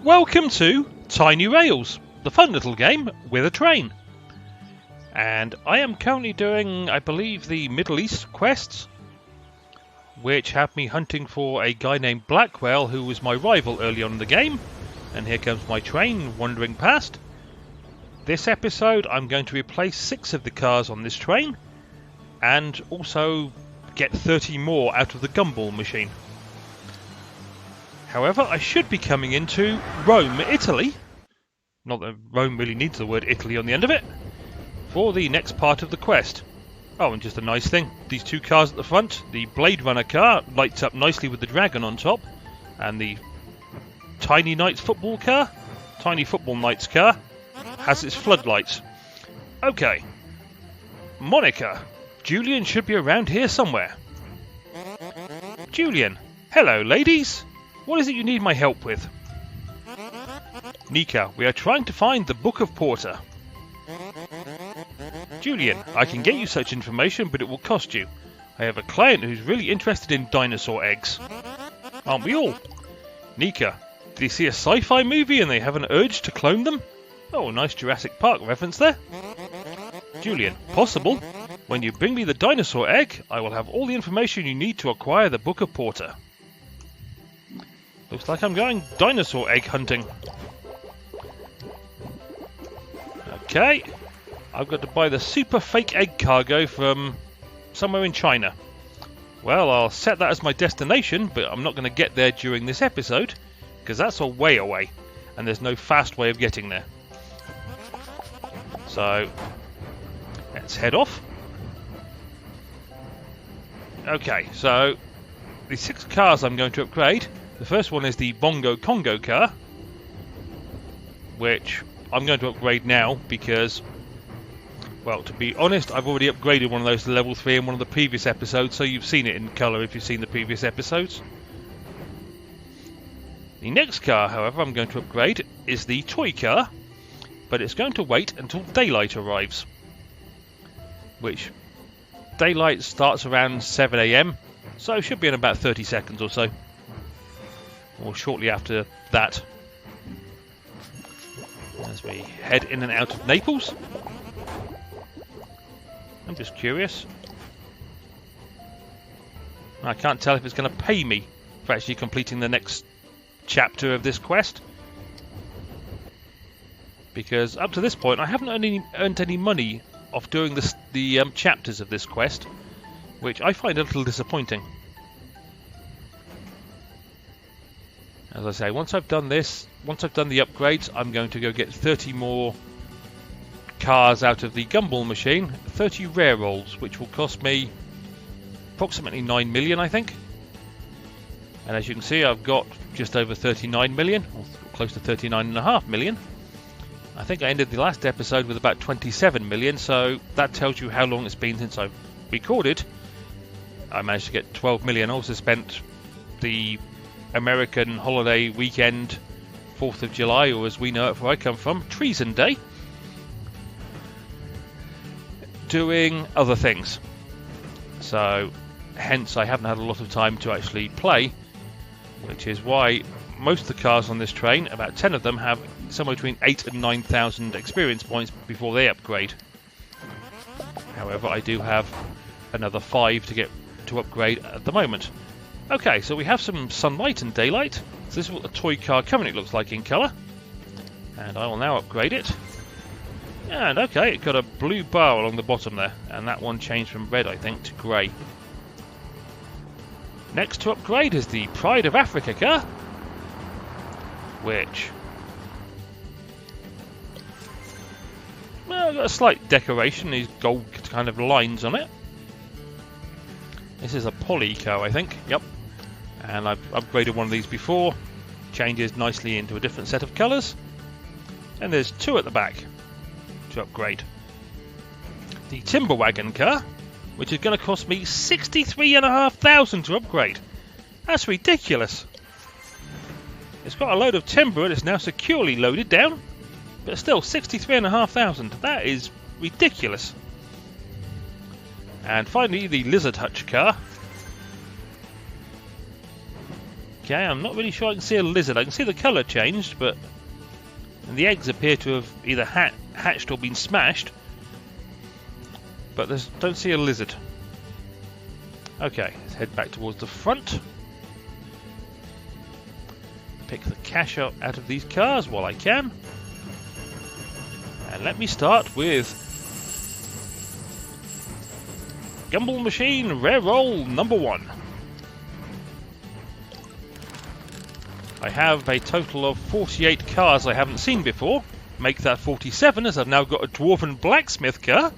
Welcome to Tiny Rails, the fun little game with a train. And I am currently doing, I believe, the Middle East quests, which have me hunting for a guy named Blackwell, who was my rival early on in the game. And here comes my train wandering past. This episode I'm going to replace 6 of the cars on this train, and also get 30 more out of the Gumball machine. However, I should be coming into Rome, Italy, not that Rome really needs the word Italy on the end of it, for the next part of the quest. Oh, and just a nice thing, these 2 cars at the front, the Blade Runner car lights up nicely with the dragon on top, and the Tiny Knights football car, Tiny Football Knights car, has its floodlights. Okay, Monica, Julian should be around here somewhere. Julian, hello ladies. What is it you need my help with? Nika, we are trying to find the Book of Porter. Julian, I can get you such information, but it will cost you. I have a client who's really interested in dinosaur eggs. Aren't we all? Nika, did you see a sci-fi movie and they have an urge to clone them? Oh, nice Jurassic Park reference there. Julian, possible. When you bring me the dinosaur egg, I will have all the information you need to acquire the Book of Porter. Looks like I'm going dinosaur egg hunting. Okay, I've got to buy the super fake egg cargo from somewhere in China. Well, I'll set that as my destination, but I'm not going to get there during this episode, because that's a way away, and there's no fast way of getting there. So, let's head off. Okay, so the 6 cars I'm going to upgrade. The first one is the Bongo Congo car, which I'm going to upgrade now because, well, to be honest, I've already upgraded one of those to level 3 in one of the previous episodes, so you've seen it in colour if you've seen the previous episodes. The next car, however, I'm going to upgrade is the toy car, but it's going to wait until daylight arrives, which daylight starts around 7 AM, so it should be in about 30 seconds or so. Or shortly after that, as we head in and out of Naples. I'm just curious. I can't tell if it's going to pay me for actually completing the next chapter of this quest, because up to this point I haven't earned any money off doing the chapters of this quest, which I find a little disappointing. As I say, once I've done the upgrades, I'm going to go get 30 more cars out of the Gumball machine, 30 rare rolls, which will cost me approximately 9 million, I think. And as you can see, I've got just over 39 million, or close to 39.5 million. I think I ended the last episode with about 27 million, so that tells you how long it's been since I've recorded. I managed to get 12 million. I also spent the American holiday weekend, 4th of July, or as we know it where I come from, Treason Day, doing other things. So, hence I haven't had a lot of time to actually play, which is why most of the cars on this train, about 10 of them, have somewhere between 8 and 9,000 experience points before they upgrade. However, I do have another 5 to upgrade at the moment. Okay, so we have some sunlight and daylight. So this is what the toy car currently looks like in colour. And I will now upgrade it. And okay, it got a blue bar along the bottom there. And that one changed from red, I think, to grey. Next to upgrade is the Pride of Africa car, which, well, got a slight decoration, these gold kind of lines on it. This is a poly car, I think. Yep. And I've upgraded one of these before. Changes nicely into a different set of colours. And there's 2 at the back to upgrade. The Timber Wagon car, which is going to cost me 63,500 to upgrade. That's ridiculous. It's got a load of timber and it's now securely loaded down. But still, 63,500. That is ridiculous. And finally, the Lizard Hutch car. Okay, I'm not really sure I can see a lizard. I can see the colour changed, but the eggs appear to have either hatched or been smashed. But don't see a lizard. Okay, let's head back towards the front. Pick the cash out of these cars while I can. And let me start with Gumball Machine Rare Roll number 1. I have a total of 48 cars I haven't seen before. Make that 47, as I've now got a Dwarven Blacksmith car.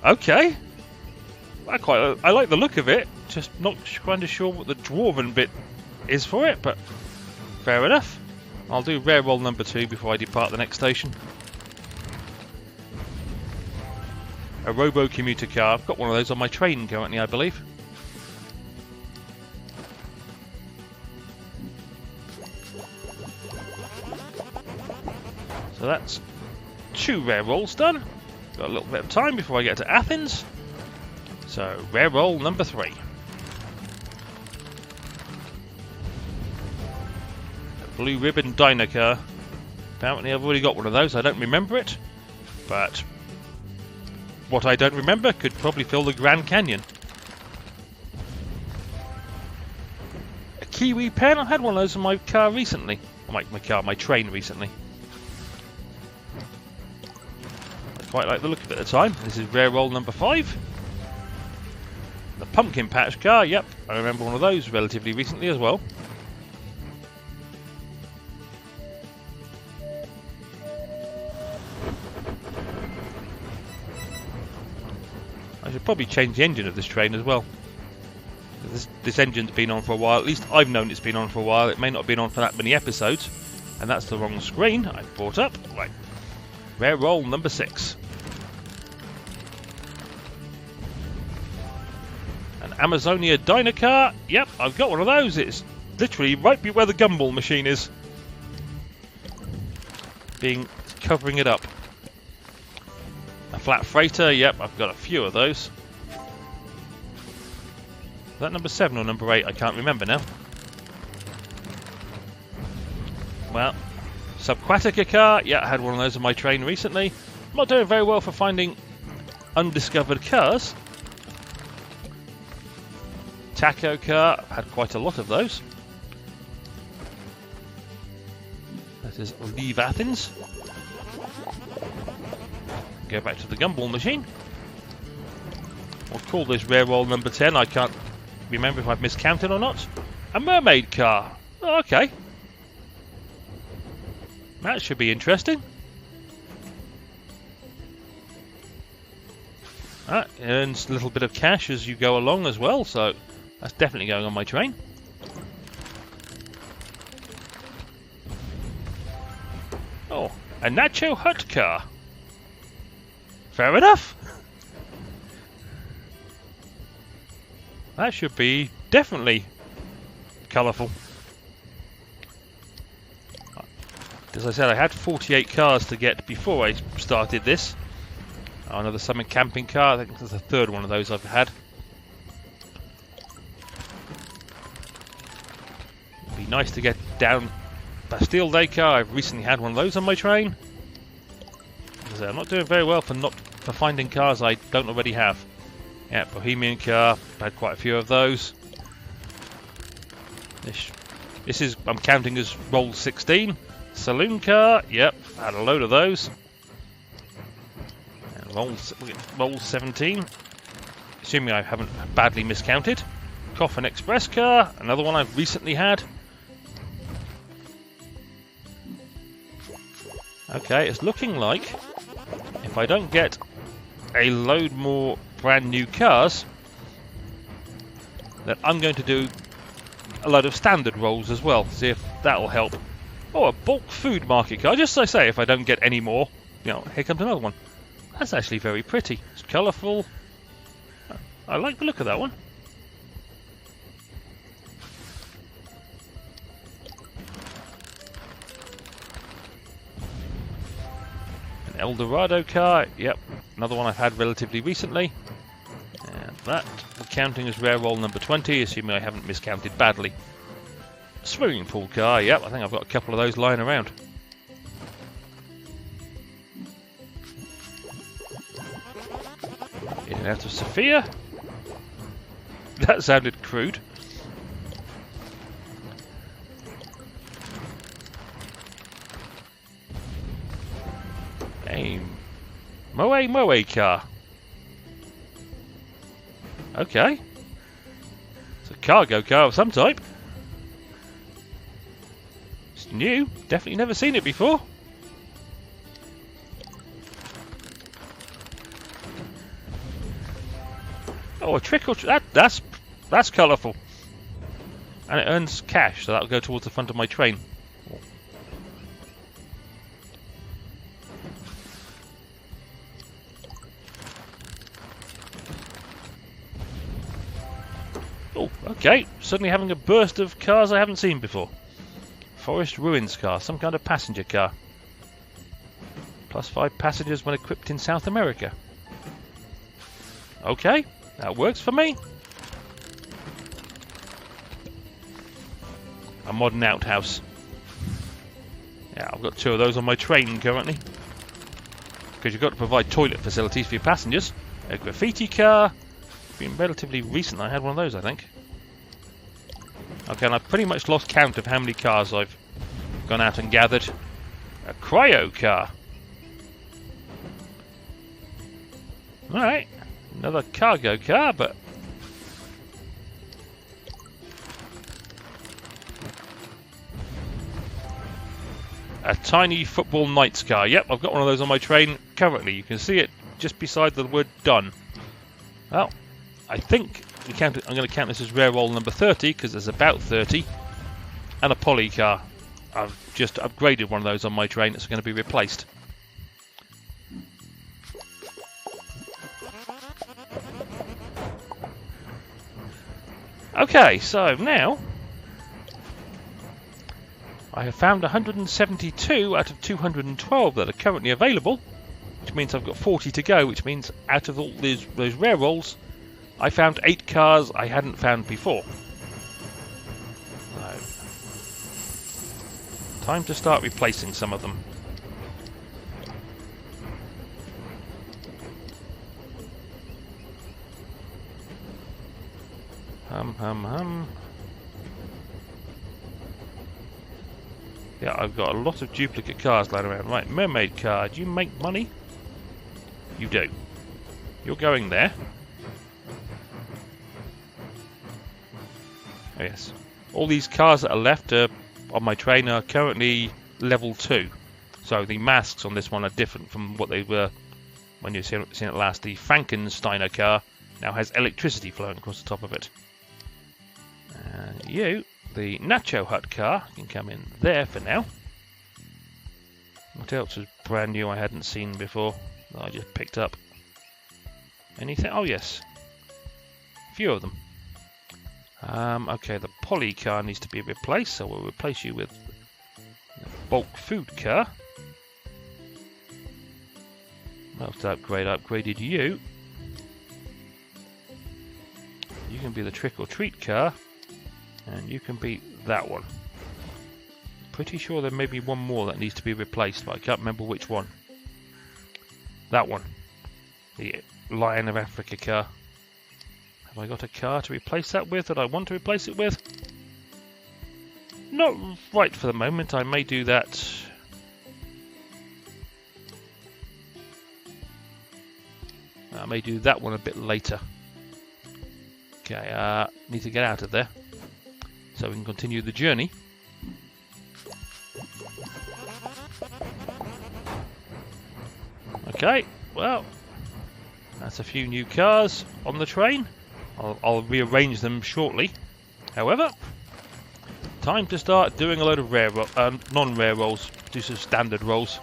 Okay. I like the look of it, just not kind of sure what the Dwarven bit is for it, but fair enough. I'll do Rare Roll number 2 before I depart the next station. A Robo Commuter car. I've got one of those on my train currently, I believe. So that's 2 rare rolls done. Got a little bit of time before I get to Athens. So, rare roll number 3. A Blue Ribbon Dino car. Apparently I've already got one of those. I don't remember it. But what I don't remember could probably fill the Grand Canyon. A Kiwi pen. I had one of those in my car recently. My train recently. Quite like the look of it at the time. This is rare roll number 5. The Pumpkin Patch car, yep, I remember one of those relatively recently as well. I should probably change the engine of this train as well. This engine's been on for a while, at least I've known it's been on for a while. It may not have been on for that many episodes, and that's the wrong screen I've brought up. Right. Rare roll number 6. An Amazonia Dino car. Yep, I've got one of those. It's literally right where the Gumball machine is. Covering it up. A flat freighter. Yep, I've got a few of those. Is that number 7 or number 8? I can't remember now. Well, Subquatica car, yeah, I had one of those on my train recently. Not doing very well for finding undiscovered cars. Taco car, I've had quite a lot of those. That is leave Athens. Go back to the Gumball machine. We'll call this rare roll number 10. I can't remember if I've miscounted or not. A mermaid car. Oh, okay. That should be interesting. That earns a little bit of cash as you go along as well, so that's definitely going on my train. Oh, a Nacho Hut car. Fair enough. That should be definitely colourful. As I said, I had 48 cars to get before I started this. Oh, another summer camping car. I think there's the 3rd one of those I've had. It'd be nice to get down Bastille Day car. I've recently had one of those on my train. As I say, I'm not doing very well for finding cars I don't already have. Yeah, Bohemian car. I've had quite a few of those. This is, I'm counting as roll 16. Saloon car, yep, had a load of those. And roll 17, assuming I haven't badly miscounted. Coffin Express car, another one I've recently had. Okay, it's looking like if I don't get a load more brand new cars, then I'm going to do a load of standard rolls as well, see if that'll help. Oh, a bulk food market car. Just as I say, if I don't get any more, you know, here comes another one. That's actually very pretty. It's colourful. I like the look of that one. An Eldorado car. Yep, another one I've had relatively recently. And that, we're counting as rare roll number 20, assuming I haven't miscounted badly. Swimming pool car, yep, I think I've got a couple of those lying around. In and out of Sophia. That sounded crude. A Moe car. Okay. It's a cargo car of some type. It's new. Definitely never seen it before. Oh, a trickle. That's colourful. And it earns cash, so that'll go towards the front of my train. Oh, okay. Suddenly having a burst of cars I haven't seen before. Forest Ruins car, some kind of passenger car. +5 passengers when equipped in South America. Okay, that works for me. A modern outhouse. Yeah, I've got 2 of those on my train currently. Because you've got to provide toilet facilities for your passengers. A graffiti car. Been relatively recent I had one of those, I think. Okay, and I've pretty much lost count of how many cars I've gone out and gathered. A cryo car. Alright, another cargo car, but... a tiny football Knights car. Yep, I've got one of those on my train currently. You can see it just beside the word done. Well, I think I'm going to count this as rare roll number 30 because there's about 30. And a poly car. I've just upgraded one of those on my train. It's going to be replaced. Okay, so now I have found 172 out of 212 that are currently available, which means I've got 40 to go, which means out of all those rare rolls, I found 8 cars I hadn't found before. So, time to start replacing some of them. Hum. Yeah, I've got a lot of duplicate cars lying around. Right, mermaid car, do you make money? You do. You're going there. Oh, yes. All these cars that are left on my train are currently level 2. So the masks on this one are different from what they were when you've seen it last. The Frankensteiner car now has electricity flowing across the top of it. You, the Nacho Hut car, can come in there for now. What else was brand new I hadn't seen before that I just picked up? Anything? Oh yes, a few of them. Okay, the poly car needs to be replaced, so we'll replace you with the bulk food car. Else to upgrade, I upgraded you. You can be the trick or treat car. And you can be that one. Pretty sure there may be one more that needs to be replaced, but I can't remember which one. That one. The Lion of Africa car. Have I got a car to replace that with that I want to replace it with? Not right for the moment. I may do that. I may do that one a bit later. Okay, need to get out of there so we can continue the journey. Okay, well, that's a few new cars on the train. I'll rearrange them shortly. However, time to start doing a load of non-rare rolls, do some standard rolls.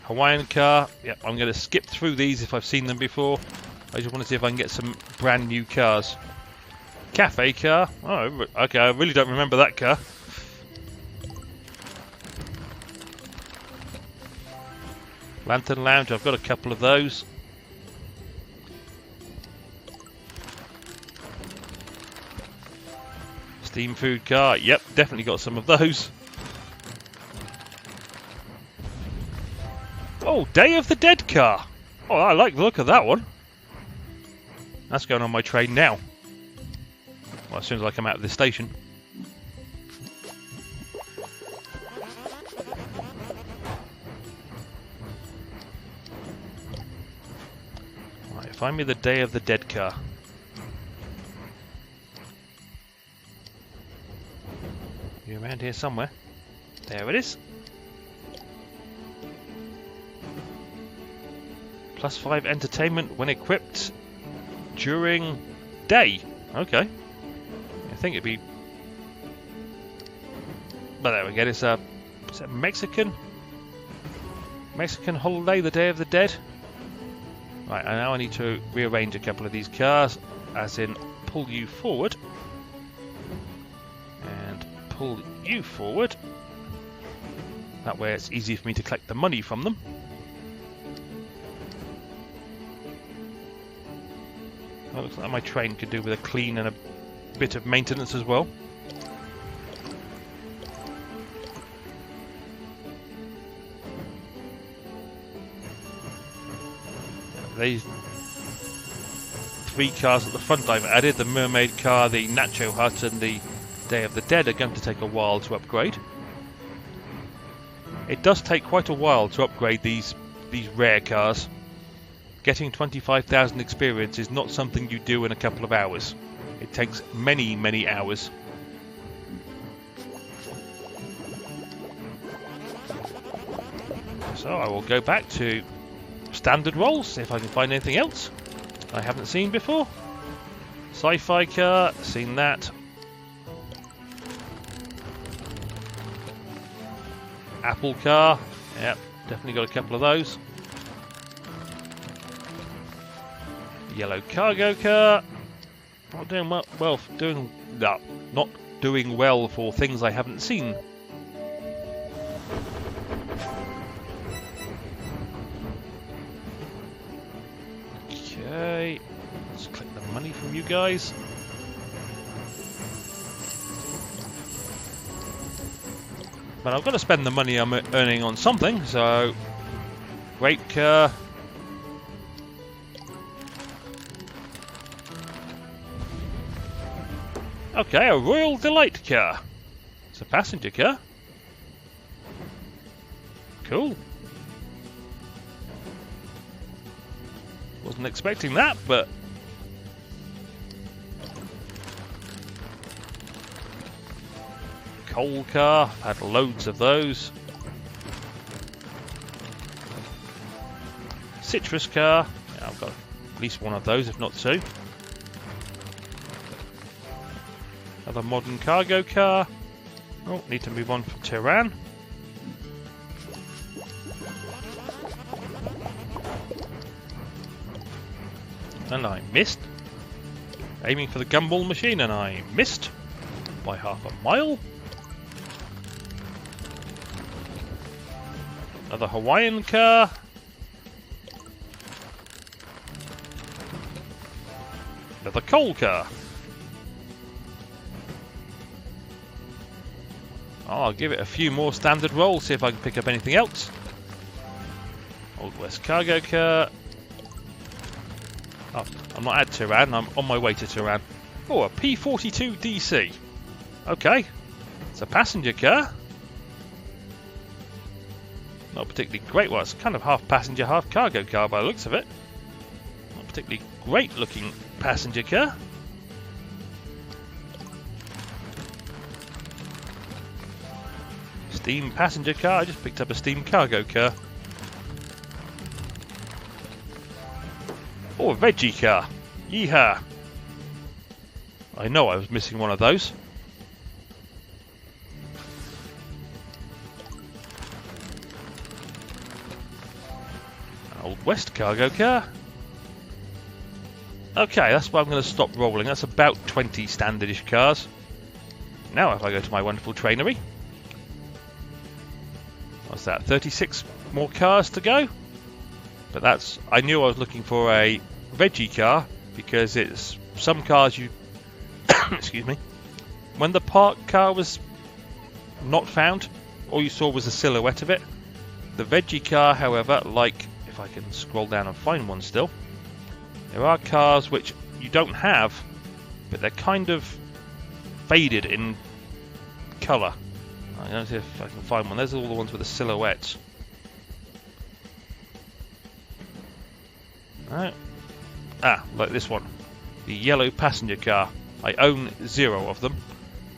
Hawaiian car, yep, I'm going to skip through these if I've seen them before. I just want to see if I can get some brand new cars. Cafe car, oh, okay, I really don't remember that car. Lantern Lounge, I've got a couple of those. Steam food car. Yep, definitely got some of those. Oh, Day of the Dead car. Oh, I like the look of that one. That's going on my train now. Well, as soon as I come out of this station. Right, find me the Day of the Dead car. You around here somewhere? There it is. +5 entertainment when equipped during day. Okay. I think it'd be... But there we go. It's a Mexican holiday, the Day of the Dead. Right, and now I need to rearrange a couple of these cars, as in pull you forward and pull you forward. That way it's easy for me to collect the money from them. Well, looks like my train could do with a clean and a bit of maintenance as well. These 3 cars at the front I've added, the Mermaid car, the Nacho Hut and the Day of the Dead, are going to take a while to upgrade. It does take quite a while to upgrade these rare cars. Getting 25,000 experience is not something you do in a couple of hours. It takes many, many hours. So I will go back to standard roles, see if I can find anything else I haven't seen before. Sci-fi car, seen that. Apple car, yep, definitely got a couple of those. Yellow cargo car. Not doing not doing well for things I haven't seen. Okay, let's collect the money from you guys. But I've got to spend the money I'm earning on something, so great car. Okay, a Royal Delight car. It's a passenger car. Cool. Wasn't expecting that, but... Coal car. I've had loads of those. Citrus car. Yeah, I've got at least one of those, if not 2. Another modern cargo car. Oh, need to move on from Tehran. And I missed. Aiming for the Gumball machine and I missed by half a mile. Another Hawaiian car. Another coal car. I'll give it a few more standard rolls, see if I can pick up anything else. Old West cargo car. Oh, I'm not at Tehran, I'm on my way to Tehran. Oh, a P42 DC. Okay, it's a passenger car. Not particularly great, well, it's kind of half passenger, half cargo car by the looks of it. Not particularly great looking passenger car. Steam passenger car, I just picked up a steam cargo car. Oh, a veggie car. Yeehaw. I know I was missing one of those. An Old West cargo car. Okay, that's where I'm going to stop rolling. That's about 20 standardish cars. Now if I go to my wonderful trainery. What's that? 36 more cars to go? But that's... I knew I was looking for a veggie car because it's... Some cars you... excuse me. when the parked car was not found, all you saw was a silhouette of it. The veggie car, however, like, if I can scroll down and find one still, there are cars which you don't have, but they're kind of faded in colour. I don't know if I can find one. There's all the ones with the silhouettes. Right. Ah, like this one. The yellow passenger car. I own 0 of them.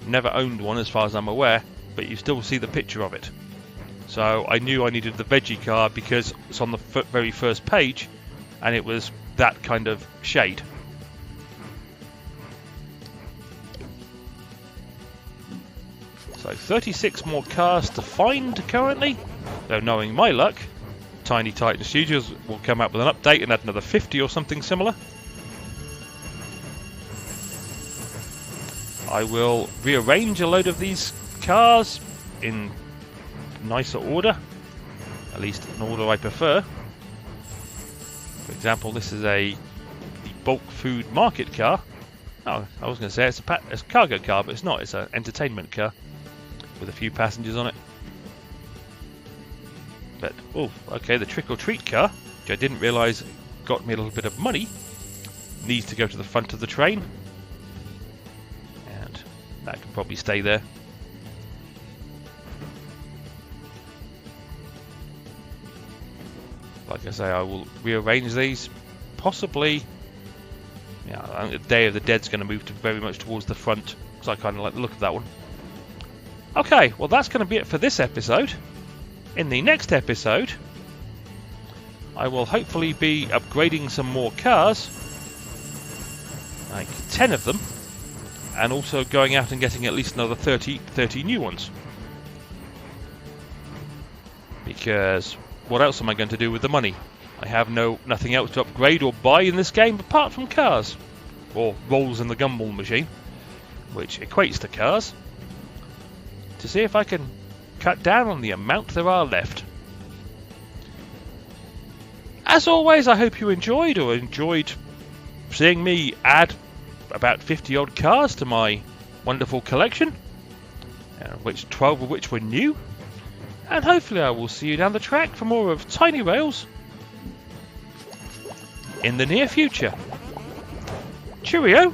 Never owned one as far as I'm aware, but you still see the picture of it. So I knew I needed the veggie car because it's on the very first page, and it was that kind of shade. So 36 more cars to find currently, though knowing my luck, Tiny Titan Studios will come out with an update and add another 50 or something similar. I will rearrange a load of these cars in nicer order, at least an order I prefer. For example, this is the bulk food market car. Oh, I was going to say it's a cargo car, but it's not. It's an entertainment car with a few passengers on it. But, oh, okay, the trick-or-treat car, which I didn't realise got me a little bit of money, needs to go to the front of the train. And that can probably stay there. Like I say, I will rearrange these. Possibly, yeah, I think the Day of the Dead's going to move very much towards the front, because I kind of like the look of that one. Okay, well that's going to be it for this episode. In the next episode, I will hopefully be upgrading some more cars, like 10 of them, and also going out and getting at least another 30 new ones. Because what else am I going to do with the money? I have nothing else to upgrade or buy in this game apart from cars, or rolls in the Gumball machine, which equates to cars, to see if I can cut down on the amount there are left. As always, I hope you enjoyed seeing me add about 50 odd cars to my wonderful collection, which 12 of which were new, and hopefully I will see you down the track for more of Tiny Rails in the near future. Cheerio!